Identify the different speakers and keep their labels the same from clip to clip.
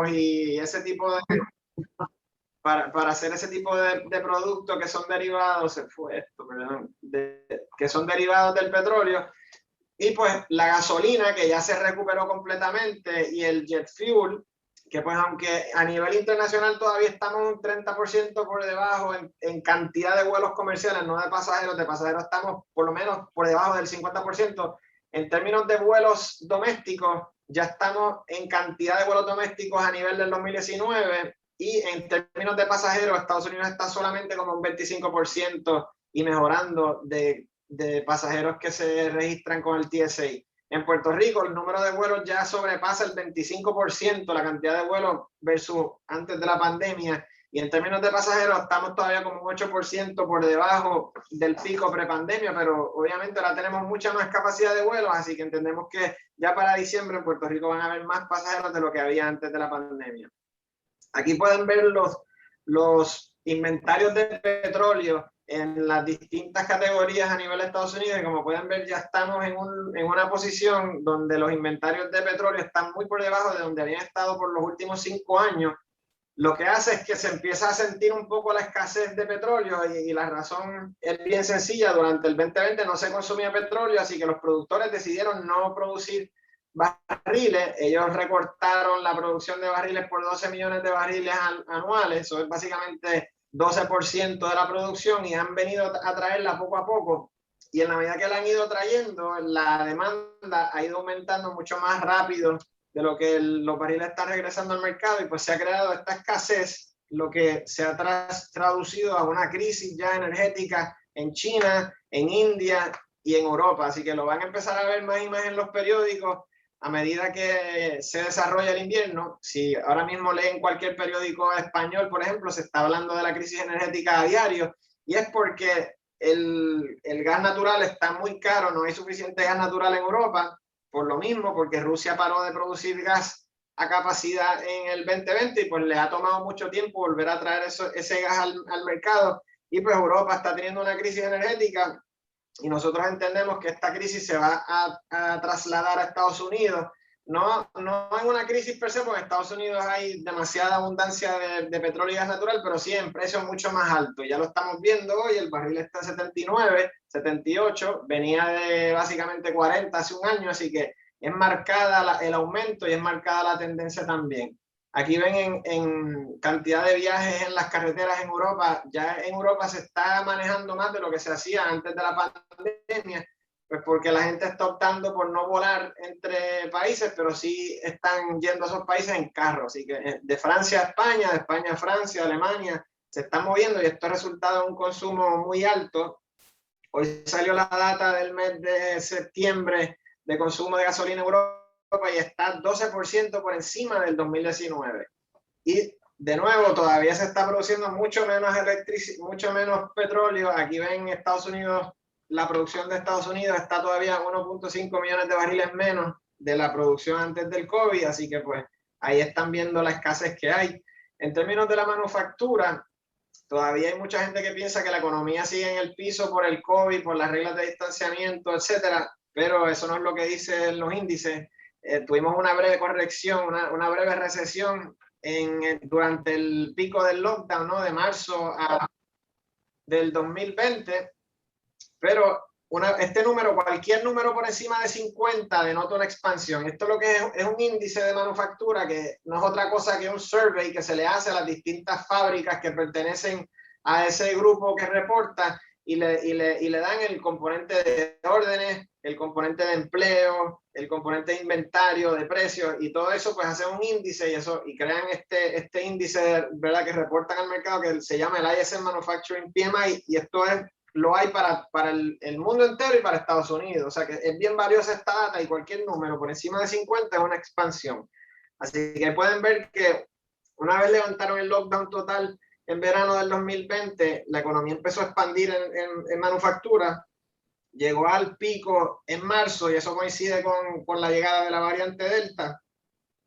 Speaker 1: y ese tipo de... Para hacer ese tipo de productos que son derivados, se fue esto, perdón, que son derivados del petróleo. Y pues la gasolina, que ya se recuperó completamente, y el jet fuel, que pues aunque a nivel internacional todavía estamos un 30% por debajo en cantidad de vuelos comerciales, no de pasajeros estamos por lo menos por debajo del 50%. En términos de vuelos domésticos, ya estamos en cantidad de vuelos domésticos a nivel del 2019, y en términos de pasajeros, Estados Unidos está solamente como un 25% y mejorando de pasajeros que se registran con el TSA. En Puerto Rico el número de vuelos ya sobrepasa el 25%, la cantidad de vuelos versus antes de la pandemia, y en términos de pasajeros estamos todavía como un 8% por debajo del pico prepandemia, pero obviamente ahora tenemos mucha más capacidad de vuelos, así que entendemos que ya para diciembre en Puerto Rico van a haber más pasajeros de lo que había antes de la pandemia. Aquí pueden ver los inventarios de petróleo en las distintas categorías a nivel de Estados Unidos, y como pueden ver ya estamos en una posición donde los inventarios de petróleo están muy por debajo de donde habían estado por los últimos 5 años. Lo que hace es que se empieza a sentir un poco la escasez de petróleo, y la razón es bien sencilla. Durante el 2020 no se consumía petróleo, así que los productores decidieron no producir barriles. Ellos recortaron la producción de barriles por 12 millones de barriles anuales, eso es básicamente 12% de la producción, y han venido a traerla poco a poco, y en la medida que la han ido trayendo, la demanda ha ido aumentando mucho más rápido de lo que los barriles están regresando al mercado, y pues se ha creado esta escasez, lo que se ha traducido a una crisis ya energética en China, en India y en Europa. Así que lo van a empezar a ver más y más en los periódicos a medida que se desarrolla el invierno. Si ahora mismo leen cualquier periódico español, por ejemplo, se está hablando de la crisis energética a diario, y es porque el gas natural está muy caro, no hay suficiente gas natural en Europa, por lo mismo, porque Rusia paró de producir gas a capacidad en el 2020, y pues le ha tomado mucho tiempo volver a traer ese gas al mercado, y pues Europa está teniendo una crisis energética, y nosotros entendemos que esta crisis se va a trasladar a Estados Unidos. No en una crisis per se, porque en Estados Unidos hay demasiada abundancia de petróleo y gas natural, pero sí en precios mucho más altos. Ya lo estamos viendo hoy, el barril está en 79, 78, venía de básicamente 40 hace un año, así que es marcada el aumento y es marcada la tendencia también. Aquí ven en cantidad de viajes en las carreteras en Europa. Ya en Europa se está manejando más de lo que se hacía antes de la pandemia, pues porque la gente está optando por no volar entre países, pero sí están yendo a esos países en carro. Así que de Francia a España, de España a Francia, Alemania, se están moviendo, y esto ha resultado en un consumo muy alto. Hoy salió la data del mes de septiembre de consumo de gasolina en Europa, y está 12% por encima del 2019. Y de nuevo, todavía se está produciendo mucho menos mucho menos petróleo. Aquí ven Estados Unidos, la producción de Estados Unidos está todavía 1.5 millones de barriles menos de la producción antes del COVID, así que pues ahí están viendo la escasez que hay. En términos de la manufactura, todavía hay mucha gente que piensa que la economía sigue en el piso por el COVID, por las reglas de distanciamiento, etcétera, pero eso no es lo que dicen los índices. Tuvimos una breve corrección, una breve recesión durante el pico del lockdown, ¿no? De marzo del 2020, pero este número, cualquier número por encima de 50 denota una expansión. Esto lo que es un índice de manufactura que no es otra cosa que un survey que se le hace a las distintas fábricas que pertenecen a ese grupo que reporta, y le dan el componente de órdenes, el componente de empleo, el componente de inventario, de precios, y todo eso pues hace un índice, y crean este índice, ¿verdad?, que reportan al mercado, que se llama el ISM Manufacturing PMI, y esto lo hay para el mundo entero y para Estados Unidos. O sea que es bien valiosa esta data, y cualquier número por encima de 50 es una expansión. Así que pueden ver que una vez levantaron el lockdown total en verano del 2020, la economía empezó a expandir en manufactura, llegó al pico en marzo, y eso coincide con la llegada de la variante Delta,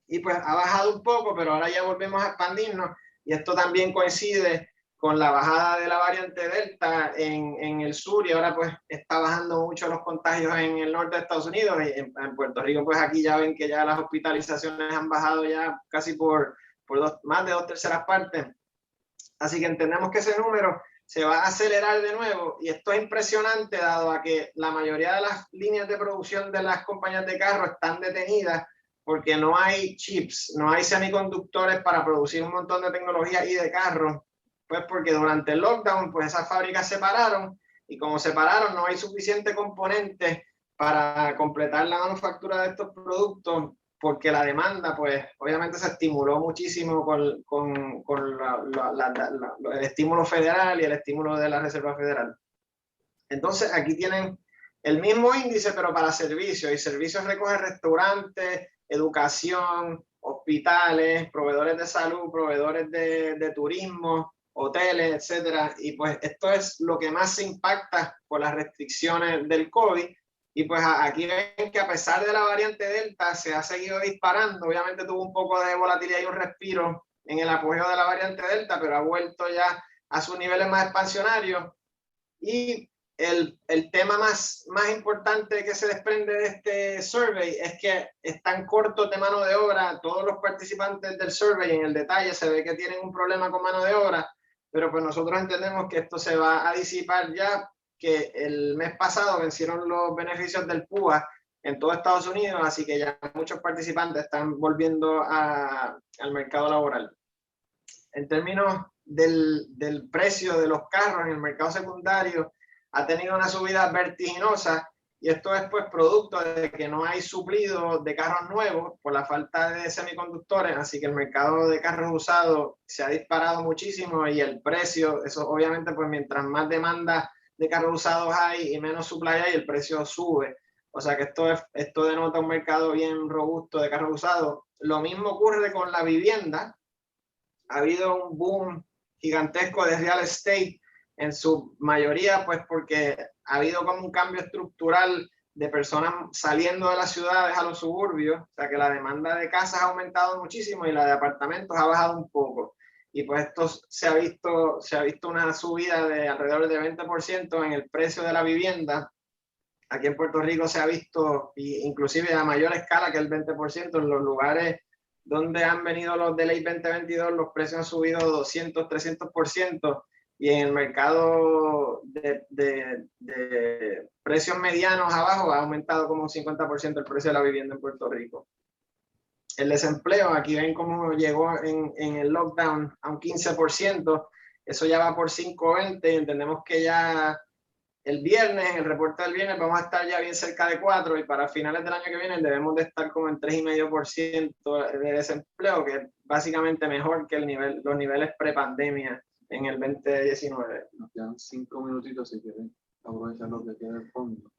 Speaker 1: y pues ha bajado un poco, pero ahora ya volvemos a expandirnos, y esto también coincide con la bajada de la variante Delta en el sur, y ahora pues está bajando mucho los contagios en el norte de Estados Unidos, y en Puerto Rico pues aquí ya ven que ya las hospitalizaciones han bajado ya casi por más de 2/3 partes. Así que entendemos que ese número se va a acelerar de nuevo, y esto es impresionante dado a que la mayoría de las líneas de producción de las compañías de carros están detenidas porque no hay chips, no hay semiconductores para producir un montón de tecnología y de carros, pues porque durante el lockdown pues esas fábricas se pararon, y como se pararon no hay suficiente componentes para completar la manufactura de estos productos, porque la demanda, pues, obviamente se estimuló muchísimo con el estímulo federal y el estímulo de la Reserva Federal. Entonces, aquí tienen el mismo índice, pero para servicios, y servicios recoge restaurantes, educación, hospitales, proveedores de salud, proveedores de turismo, hoteles, etcétera. Y pues esto es lo que más se impacta por las restricciones del COVID. Y pues aquí ven que a pesar de la variante Delta se ha seguido disparando. Obviamente tuvo un poco de volatilidad y un respiro en el apogeo de la variante Delta, pero ha vuelto ya a sus niveles más expansionarios. Y el tema más importante que se desprende de este survey es que están cortos de mano de obra. Todos los participantes del survey, en el detalle se ve que tienen un problema con mano de obra, pero pues nosotros entendemos que esto se va a disipar ya que el mes pasado vencieron los beneficios del PUA en todo Estados Unidos, así que ya muchos participantes están volviendo al mercado laboral. En términos del precio de los carros en el mercado secundario, ha tenido una subida vertiginosa, y esto es pues producto de que no hay suplido de carros nuevos por la falta de semiconductores, así que el mercado de carros usados se ha disparado muchísimo, y el precio, eso obviamente pues mientras más demanda de carros usados hay y menos supply hay, el precio sube. O sea que esto denota un mercado bien robusto de carros usados. Lo mismo ocurre con la vivienda. Ha habido un boom gigantesco de real estate, en su mayoría pues porque ha habido como un cambio estructural de personas saliendo de las ciudades a los suburbios, o sea que la demanda de casas ha aumentado muchísimo y la de apartamentos ha bajado un poco. Y pues esto se ha visto una subida de alrededor de 20% en el precio de la vivienda. Aquí en Puerto Rico se ha visto, inclusive a mayor escala que el 20%, en los lugares donde han venido los de ley 2022, los precios han subido 200, 300%, y en el mercado de precios medianos abajo ha aumentado como un 50% el precio de la vivienda en Puerto Rico. El desempleo, aquí ven cómo llegó en el lockdown a un 15%, eso ya va por 5.20, y entendemos que ya el viernes, en el reporte del viernes, vamos a estar ya bien cerca de 4, y para finales del año que viene debemos de estar como en 3,5% de desempleo, que es básicamente mejor que los niveles prepandemia en el 2019.
Speaker 2: Nos quedan 5 minutitos si quieren aprovechar lo que queda del fondo.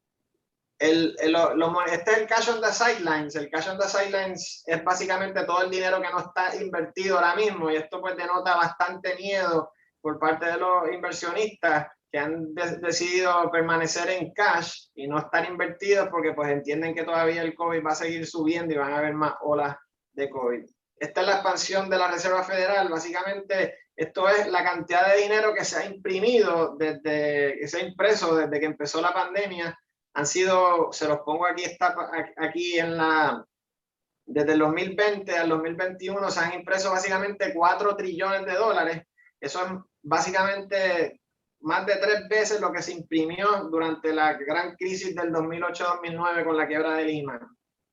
Speaker 1: Este es el cash on the sidelines. El cash on the sidelines es básicamente todo el dinero que no está invertido ahora mismo, y esto pues denota bastante miedo por parte de los inversionistas que han decidido permanecer en cash y no estar invertidos porque pues entienden que todavía el COVID va a seguir subiendo y van a haber más olas de COVID. Esta es la expansión de la Reserva Federal. Básicamente esto es la cantidad de dinero que se ha imprimido que se ha impreso desde que empezó la pandemia. Han sido, se los pongo aquí, desde el 2020 al 2021 se han impreso básicamente 4 trillones de dólares. Eso es básicamente más de 3 veces lo que se imprimió durante la gran crisis del 2008-2009 con la quiebra de Lehman.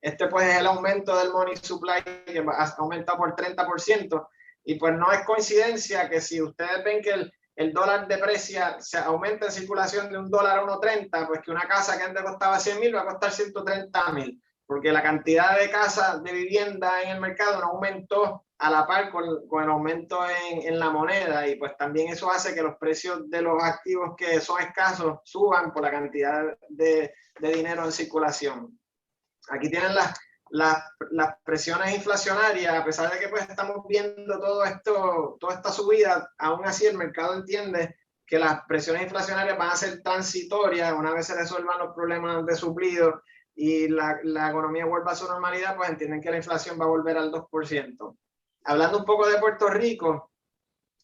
Speaker 1: Este pues es el aumento del money supply, que ha aumentado por 30%, y pues no es coincidencia que si ustedes ven que el dólar deprecia, se aumenta en circulación de $1 a 1.30, pues que una casa que antes costaba 100,000 va a costar 130,000, porque la cantidad de casas de vivienda en el mercado no aumentó a la par con el aumento en la moneda, y pues también eso hace que los precios de los activos que son escasos suban por la cantidad de dinero en circulación. Aquí tienen las presiones inflacionarias. A pesar de que pues estamos viendo toda esta subida, aún así el mercado entiende que las presiones inflacionarias van a ser transitorias. Una vez se resuelvan los problemas de suplido y la economía vuelva a su normalidad, pues entienden que la inflación va a volver al 2%. Hablando un poco de Puerto Rico,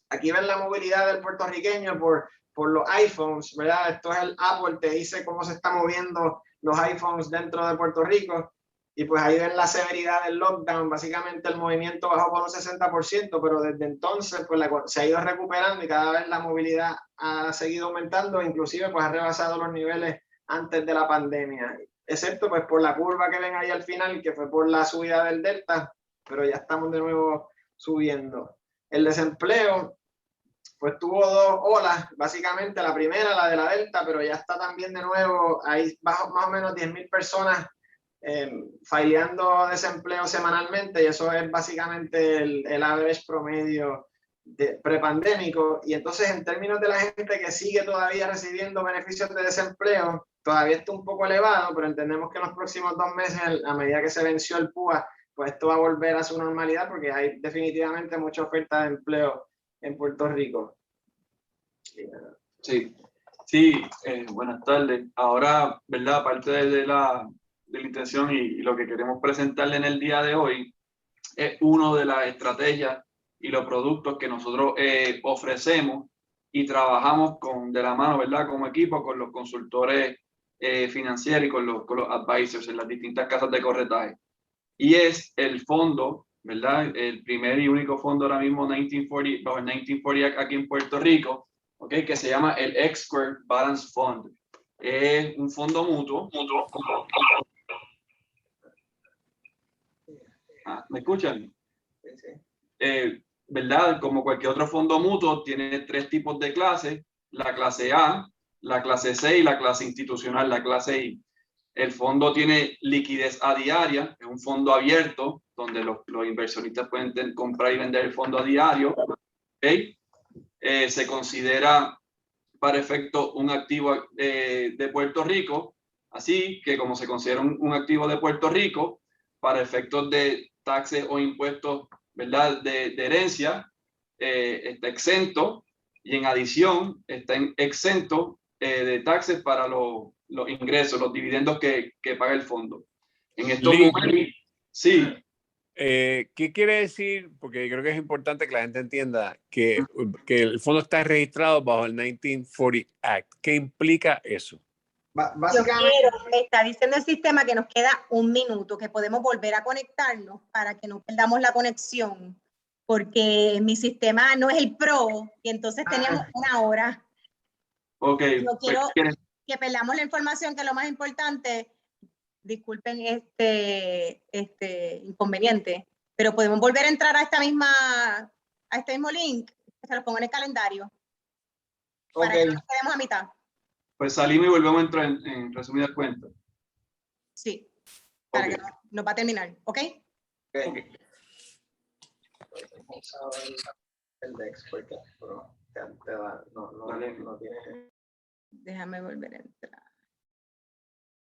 Speaker 1: aquí ven la movilidad del puertorriqueño por los iPhones, ¿verdad? Esto es el Apple, te dice cómo se están moviendo los iPhones dentro de Puerto Rico. Y pues ahí ven la severidad del lockdown, básicamente el movimiento bajó por un 60%, pero desde entonces pues se ha ido recuperando y cada vez la movilidad ha seguido aumentando, inclusive pues ha rebasado los niveles antes de la pandemia, excepto pues por la curva que ven ahí al final, que fue por la subida del Delta, pero ya estamos de nuevo subiendo. El desempleo pues tuvo dos olas, básicamente la primera, la de la Delta, pero ya está también de nuevo, hay más o menos 10.000 personas fileando desempleo semanalmente, y eso es básicamente el average promedio prepandémico. Y entonces, en términos de la gente que sigue todavía recibiendo beneficios de desempleo, todavía está un poco elevado, pero entendemos que en los próximos 2 meses, a medida que se venció el PUA, pues esto va a volver a su normalidad porque hay definitivamente mucha oferta de empleo en Puerto Rico.
Speaker 2: Sí, sí, buenas tardes. Ahora, ¿verdad? Aparte de la intención y lo que queremos presentarle en el día de hoy, es una de las estrategias y los productos que nosotros ofrecemos y trabajamos de la mano, ¿verdad? Como equipo con los consultores financieros y con los advisors en las distintas casas de corretaje. Y es el fondo, ¿verdad? El primer y único fondo ahora mismo 1940, bajo el 1940 aquí en Puerto Rico, ¿okay? Que se llama el X-Square Balance Fund. Es un fondo mutuo. ¿Me escuchan? Sí. ¿Verdad? Como cualquier otro fondo mutuo, tiene 3 tipos de clases: la clase A, la clase C y la clase institucional, la clase I. El fondo tiene liquidez a diaria, es un fondo abierto donde los inversionistas pueden comprar y vender el fondo a diario. ¿Okay? Se considera para efecto un activo de Puerto Rico, así que como se considera un activo de Puerto Rico, para efectos de taxes o impuestos, ¿verdad? de herencia, está exento, y en adición está exento de taxes para los ingresos, los dividendos que paga el fondo. En estos momentos, sí.
Speaker 3: ¿Qué quiere decir? Porque creo que es importante que la gente entienda que el fondo está registrado bajo el 1940 Act. ¿Qué implica eso?
Speaker 4: Básicamente, está diciendo el sistema que nos queda 1 minuto, que podemos volver a conectarnos para que no perdamos la conexión, porque mi sistema no es el Pro y entonces teníamos 1 hora.
Speaker 2: Ok.
Speaker 4: Yo quiero que perdamos la información, que es lo más importante. Disculpen este inconveniente, pero podemos volver a entrar a este mismo link, que se lo pongo en el calendario, para que no nos quedemos a mitad.
Speaker 2: Pues salimos y volvemos a entrar en resumidas cuentas.
Speaker 4: Sí, para que nos va a terminar, ¿ok?
Speaker 1: Okay. El de export, pero no tiene.
Speaker 4: Déjame volver a entrar.